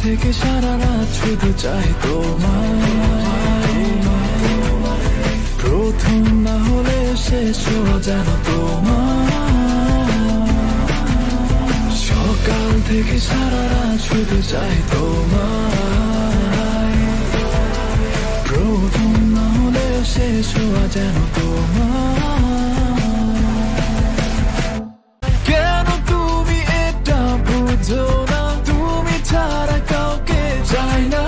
থেকে সারা রাত শুধু চাই তোমায়, প্রথম না হলে শেষ যেন তোমার। সকাল থেকে সারা রাত শুধু চাই তোমায়, প্রথম না হলে শেষ যেন তোমার। কেন তুমি এটা বুঝো না, তুমি ছাড়া কাউকে চাই না,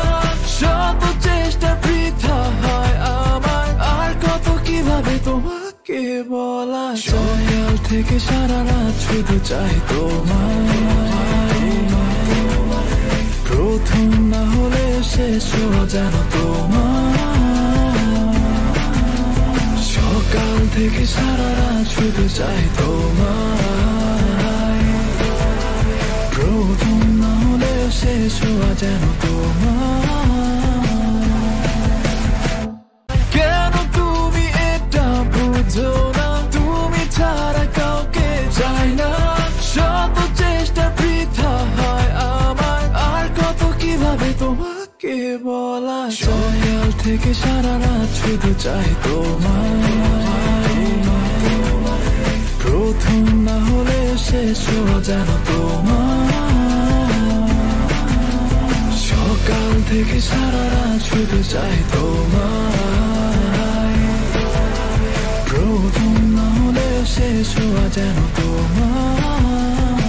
শত চেষ্টা বৃথা হয় আমার, আর কত কিভাবে তোমাকে বলা। সকাল থেকে সারা রাত শুধু চাই তোমায়, প্রথম না হলে শেষ যেন তোমার। সকাল থেকে সারা রাত শুধু চাই তোমায়, প্রথম না হলে শেষ যেন তোমার। কেন তুমি এটা বুঝো না, তুমি ছাড়া কাউকে চাই না, শত চেষ্টা বৃথা হয় আমার, আর কত কিভাবে তোমাকে বলা। সকাল থেকে সারা রাত শুধু চাই তোমায়, প্রথম না হলে শেষ যেন তোমার। সকাল থেকে সারা রাত শুধু চাই তোমায়, প্রথম না হলে শেষ যেন তোমার।